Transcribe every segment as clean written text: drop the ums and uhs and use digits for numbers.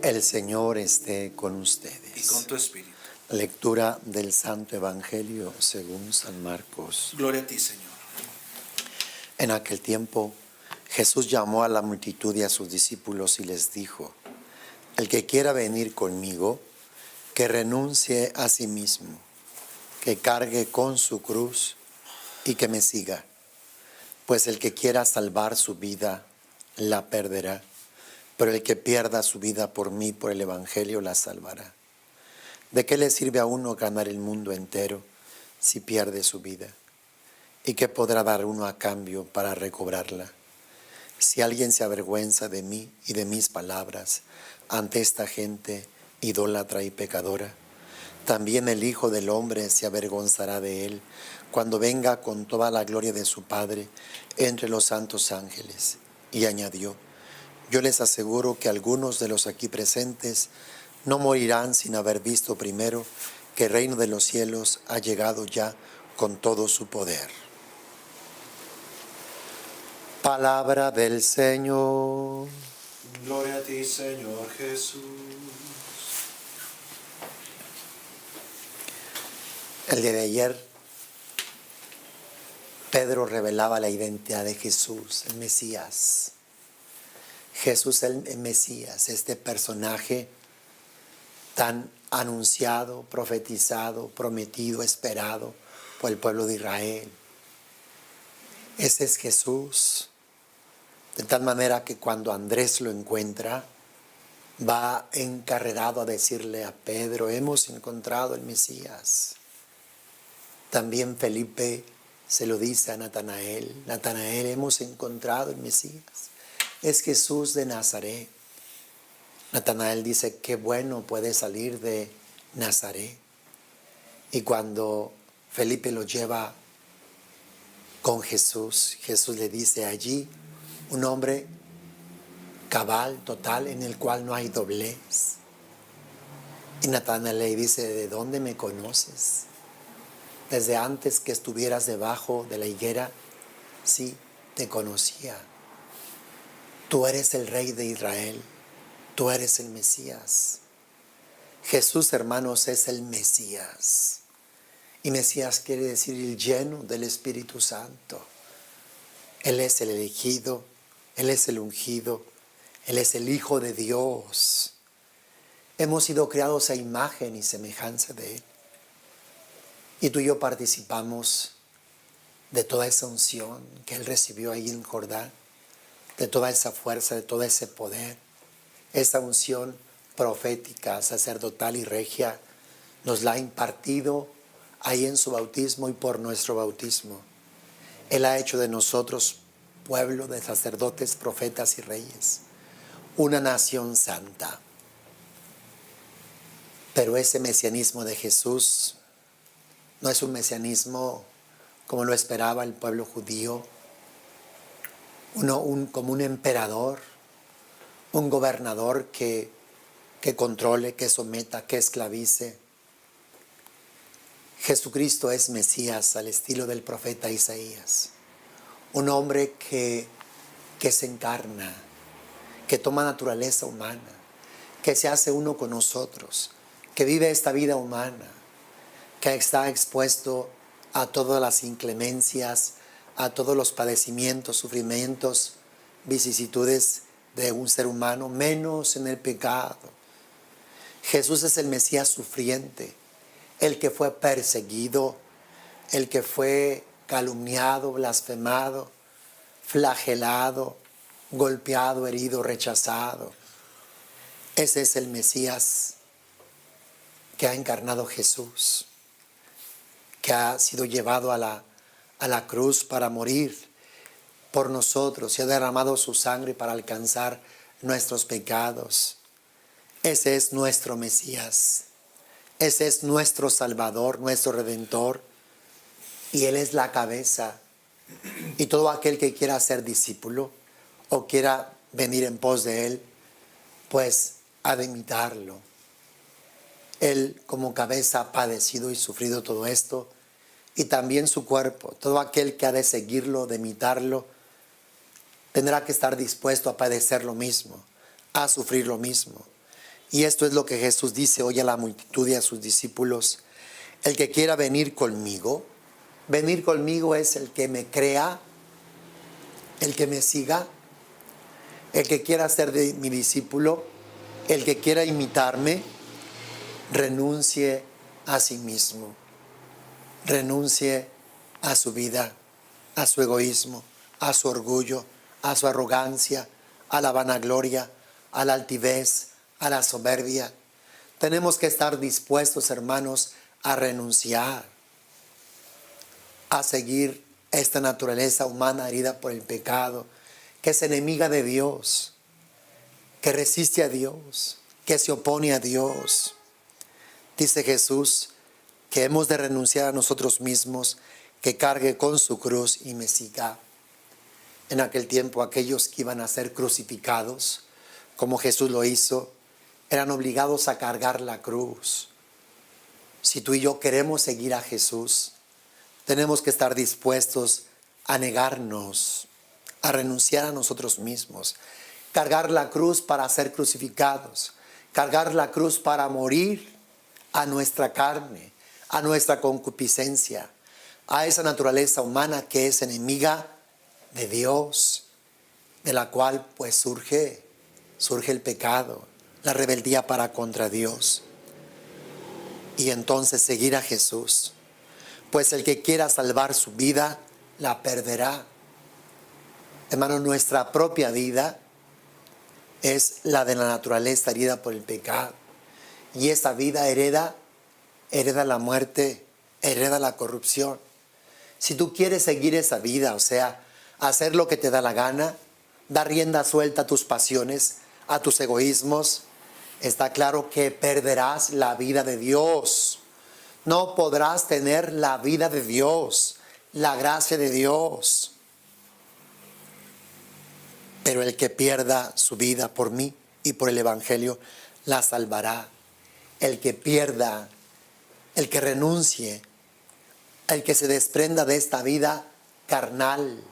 El Señor esté con y ustedes. con tu espíritu. Lectura del Santo Evangelio según San Marcos. Gloria a ti, Señor. En aquel tiempo, Jesús llamó a la multitud y a sus discípulos y les dijo: El que quiera venir conmigo, que renuncie a sí mismo, que cargue con su cruz y que me siga. Pues el que quiera salvar su vida, la perderá. Pero el que pierda su vida por mí, por el Evangelio, la salvará. ¿De qué le sirve a uno ganar el mundo entero si pierde su vida? ¿Y qué podrá dar uno a cambio para recobrarla? Si alguien se avergüenza de mí y de mis palabras ante esta gente idólatra y pecadora, también el Hijo del Hombre se avergonzará de él cuando venga con toda la gloria de su Padre entre los santos ángeles. Y añadió: Yo les aseguro que algunos de los aquí presentes no morirán sin haber visto primero que el reino de los cielos ha llegado ya con todo su poder. Palabra del Señor. Gloria a ti, Señor Jesús. El día de ayer, Pedro revelaba la identidad de Jesús, el Mesías. Jesús el Mesías, este personaje tan anunciado, profetizado, prometido, esperado por el pueblo de Israel. Ese es Jesús, de tal manera que cuando Andrés lo encuentra, va encarrerado a decirle a Pedro: hemos encontrado el Mesías. También Felipe se lo dice a Natanael: Natanael, hemos encontrado el Mesías. Es Jesús de Nazaret. Natanael dice: qué bueno puede salir de Nazaret. Y cuando Felipe lo lleva con Jesús, Jesús le dice: allí un hombre cabal, total, en el cual no hay doblez. Y Natanael le dice: ¿de dónde me conoces? Desde antes que estuvieras debajo de la higuera, sí, te conocía. Tú eres el Rey de Israel, tú eres el Mesías. Jesús, hermanos, es el Mesías. Y Mesías quiere decir el lleno del Espíritu Santo. Él es el elegido, Él es el ungido, Él es el Hijo de Dios. Hemos sido creados a imagen y semejanza de Él. Y tú y yo participamos de toda esa unción que Él recibió ahí en Jordán, de toda esa fuerza, de todo ese poder. Esa unción profética, sacerdotal y regia nos la ha impartido ahí en su bautismo y por nuestro bautismo. Él ha hecho de nosotros pueblo de sacerdotes, profetas y reyes, una nación santa. Pero ese mesianismo de Jesús no es un mesianismo como lo esperaba el pueblo judío, como un emperador, un gobernador que controle, que someta, que esclavice. Jesucristo es Mesías al estilo del profeta Isaías, un hombre que se encarna, que toma naturaleza humana, que se hace uno con nosotros, que vive esta vida humana, que está expuesto a todas las inclemencias, a todos los padecimientos, sufrimientos, vicisitudes de un ser humano, menos en el pecado. Jesús es el Mesías sufriente, el que fue perseguido, el que fue calumniado, blasfemado, flagelado, golpeado, herido, rechazado. Ese es el Mesías que ha encarnado Jesús, que ha sido llevado a la cruz para morir por nosotros y ha derramado su sangre para alcanzar nuestros pecados. Ese es nuestro Mesías, ese es nuestro Salvador, nuestro Redentor, y Él es la cabeza. Y todo aquel que quiera ser discípulo o quiera venir en pos de Él, pues ha de imitarlo. Él como cabeza ha padecido y sufrido todo esto, y también su cuerpo. Todo aquel que ha de seguirlo, de imitarlo, tendrá que estar dispuesto a padecer lo mismo, a sufrir lo mismo. Y esto es lo que Jesús dice hoy a la multitud y a sus discípulos. El que quiera venir conmigo es el que me crea, el que me siga, el que quiera ser de mi discípulo, el que quiera imitarme, renuncie a sí mismo, renuncie a su vida, a su egoísmo, a su orgullo, a su arrogancia, a la vanagloria, a la altivez, a la soberbia. Tenemos que estar dispuestos, hermanos, a renunciar, a seguir esta naturaleza humana herida por el pecado, que es enemiga de Dios, que resiste a Dios, que se opone a Dios. Dice Jesús que hemos de renunciar a nosotros mismos, que cargue con su cruz y me siga. En aquel tiempo aquellos que iban a ser crucificados, como Jesús lo hizo, eran obligados a cargar la cruz. Si tú y yo queremos seguir a Jesús, tenemos que estar dispuestos a negarnos, a renunciar a nosotros mismos, cargar la cruz para ser crucificados, cargar la cruz para morir a nuestra carne, a nuestra concupiscencia, a esa naturaleza humana que es enemiga de Dios, de la cual pues surge el pecado, la rebeldía para contra Dios. Y entonces seguir a Jesús, pues el que quiera salvar su vida, la perderá. Hermano, nuestra propia vida es la de la naturaleza herida por el pecado. Y esa vida hereda la muerte, hereda la corrupción. Si tú quieres seguir esa vida, o sea, hacer lo que te da la gana, dar rienda suelta a tus pasiones, a tus egoísmos, está claro que perderás la vida de Dios. No podrás tener la vida de Dios, la gracia de Dios. Pero el que pierda su vida por mí y por el Evangelio, la salvará. El que pierda, el que renuncie, el que se desprenda de esta vida carnal,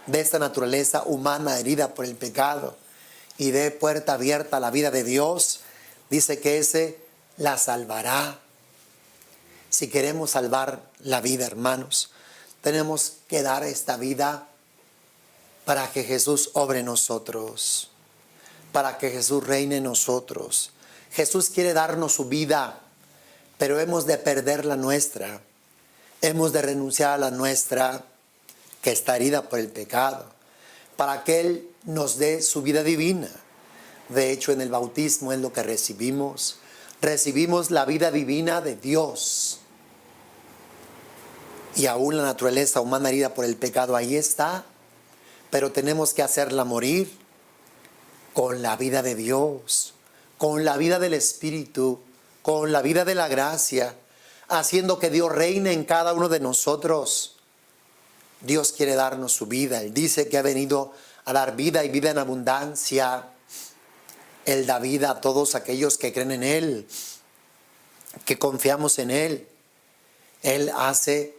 de esta naturaleza humana herida por el pecado, y dé puerta abierta a la vida de Dios, dice que ese la salvará. Si queremos salvar la vida, hermanos, tenemos que dar esta vida para que Jesús obre en nosotros, para que Jesús reine en nosotros. Jesús quiere darnos su vida, pero hemos de perder la nuestra. Hemos de renunciar a la nuestra, que está herida por el pecado, para que Él nos dé su vida divina. De hecho, en el bautismo es lo que recibimos. Recibimos la vida divina de Dios. Y aún la naturaleza humana herida por el pecado ahí está, pero tenemos que hacerla morir con la vida de Dios, con la vida del Espíritu, con la vida de la gracia, haciendo que Dios reine en cada uno de nosotros. Dios quiere darnos su vida. Él dice que ha venido a dar vida y vida en abundancia. Él da vida a todos aquellos que creen en Él, que confiamos en Él. Él hace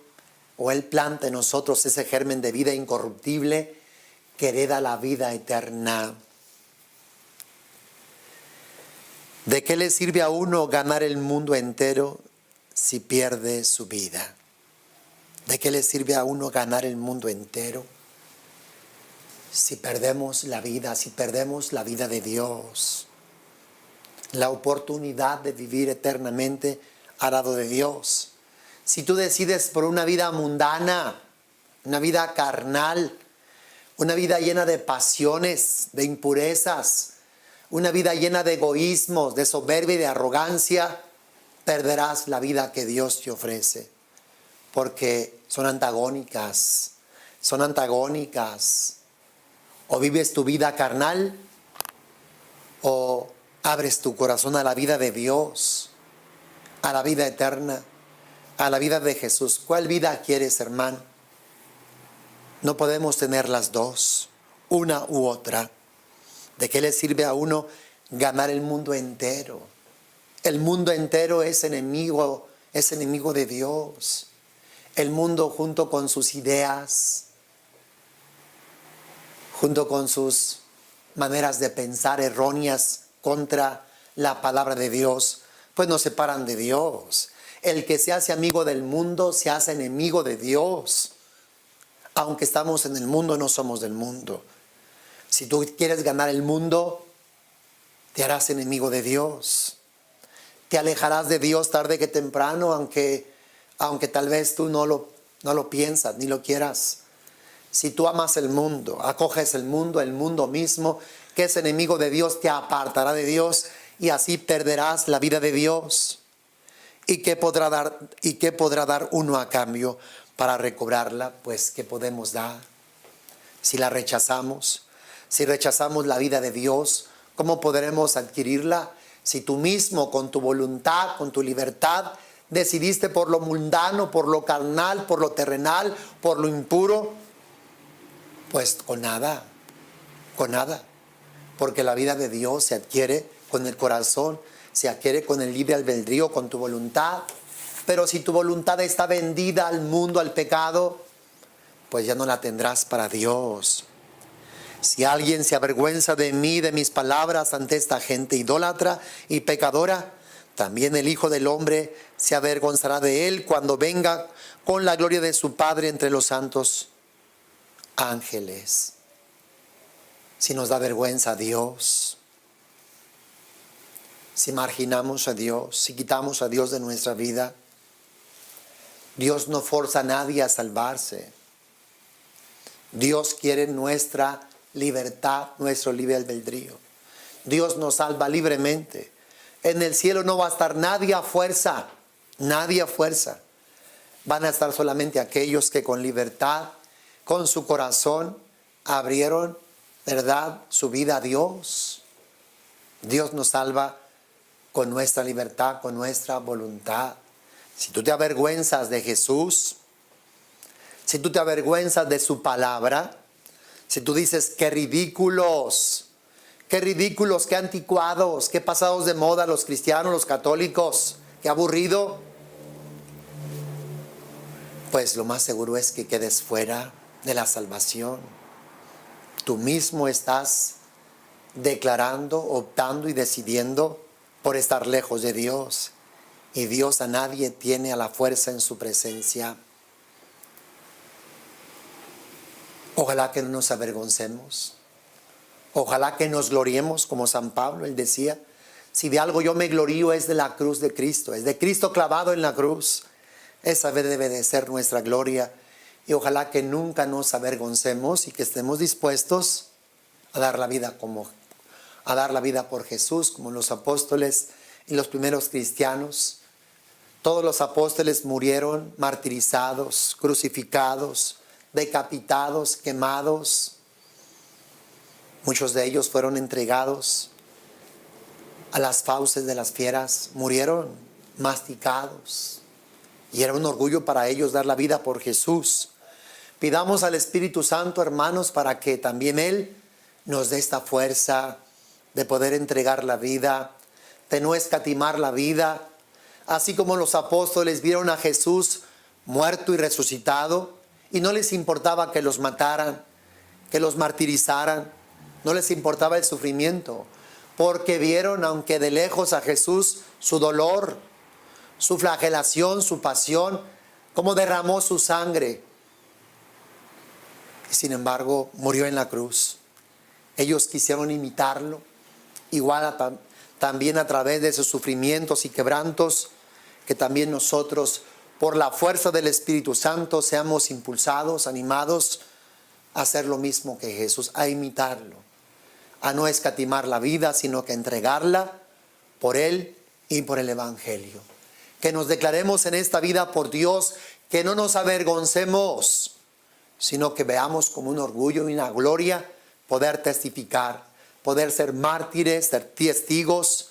o Él planta en nosotros ese germen de vida incorruptible que hereda la vida eterna. ¿De qué le sirve a uno ganar el mundo entero si pierde su vida? ¿De qué le sirve a uno ganar el mundo entero si perdemos la vida, si perdemos la vida de Dios? La oportunidad de vivir eternamente al lado de Dios. Si tú decides por una vida mundana, una vida carnal, una vida llena de pasiones, de impurezas, una vida llena de egoísmos, de soberbia y de arrogancia, perderás la vida que Dios te ofrece. Porque son antagónicas. O vives tu vida carnal o abres tu corazón a la vida de Dios, a la vida eterna, a la vida de Jesús. ¿Cuál vida quieres, hermano? No podemos tener las dos, una u otra. ¿De qué le sirve a uno ganar el mundo entero? El mundo entero es enemigo de Dios. El mundo, junto con sus ideas, junto con sus maneras de pensar erróneas contra la palabra de Dios, pues nos separan de Dios. El que se hace amigo del mundo se hace enemigo de Dios. Aunque estamos en el mundo, no somos del mundo. Si tú quieres ganar el mundo, te harás enemigo de Dios. Te alejarás de Dios tarde que temprano, aunque tal vez tú no lo piensas ni lo quieras. Si tú amas el mundo, acoges el mundo mismo, que es enemigo de Dios, te apartará de Dios y así perderás la vida de Dios. ¿Y qué podrá dar uno a cambio para recobrarla? Pues, ¿qué podemos dar? Si la rechazamos, si rechazamos la vida de Dios, ¿cómo podremos adquirirla? Si tú mismo, con tu voluntad, con tu libertad, decidiste por lo mundano, por lo carnal, por lo terrenal, por lo impuro, pues con nada. Porque la vida de Dios se adquiere con el corazón, se adquiere con el libre albedrío, con tu voluntad. Pero si tu voluntad está vendida al mundo, al pecado, pues ya no la tendrás para Dios. Si alguien se avergüenza de mí, de mis palabras ante esta gente idólatra y pecadora, también el Hijo del Hombre se avergonzará de él cuando venga con la gloria de su Padre entre los santos ángeles. Si nos da vergüenza a Dios, si marginamos a Dios, si quitamos a Dios de nuestra vida, Dios no forza a nadie a salvarse. Dios quiere nuestra libertad, nuestro libre albedrío. Dios nos salva libremente. En el cielo no va a estar nadie a fuerza, nadie a fuerza. Van a estar solamente aquellos que con libertad, con su corazón, abrieron, ¿verdad?, su vida a Dios. Dios nos salva con nuestra libertad, con nuestra voluntad. Si tú te avergüenzas de Jesús, si tú te avergüenzas de su palabra, si tú dices, qué ridículos, qué anticuados, qué pasados de moda los cristianos, los católicos, qué aburrido, pues lo más seguro es que quedes fuera de la salvación. Tú mismo estás declarando, optando y decidiendo por estar lejos de Dios. Y Dios a nadie tiene a la fuerza en su presencia. Ojalá que no nos avergoncemos. Ojalá que nos gloriemos como San Pablo. Él decía, si de algo yo me glorío es de la cruz de Cristo. Es de Cristo clavado en la cruz. Esa debe de ser nuestra gloria. Y ojalá que nunca nos avergoncemos y que estemos dispuestos a dar la vida por Jesús, como los apóstoles y los primeros cristianos. Todos los apóstoles murieron martirizados, crucificados, decapitados, quemados. Muchos de ellos fueron entregados a las fauces de las fieras, murieron masticados. Y era un orgullo para ellos dar la vida por Jesús. Pidamos al Espíritu Santo, hermanos, para que también Él nos dé esta fuerza de poder entregar la vida, de no escatimar la vida. Así como los apóstoles vieron a Jesús muerto y resucitado, y no les importaba que los mataran, que los martirizaran, no les importaba el sufrimiento, porque vieron, aunque de lejos, a Jesús, su dolor, su flagelación, su pasión, cómo derramó su sangre. Y sin embargo, murió en la cruz. Ellos quisieron imitarlo, igual también a través de esos sufrimientos y quebrantos, que también nosotros, por la fuerza del Espíritu Santo, seamos impulsados, animados a hacer lo mismo que Jesús, a imitarlo, a no escatimar la vida, sino que entregarla por Él y por el Evangelio. Que nos declaremos en esta vida por Dios, que no nos avergoncemos, sino que veamos como un orgullo y una gloria poder testificar, poder ser mártires, ser testigos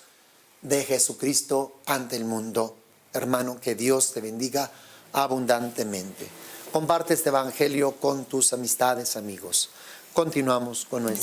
de Jesucristo ante el mundo. Hermano, que Dios te bendiga abundantemente. Comparte este evangelio con tus amistades, amigos. Continuamos con nuestro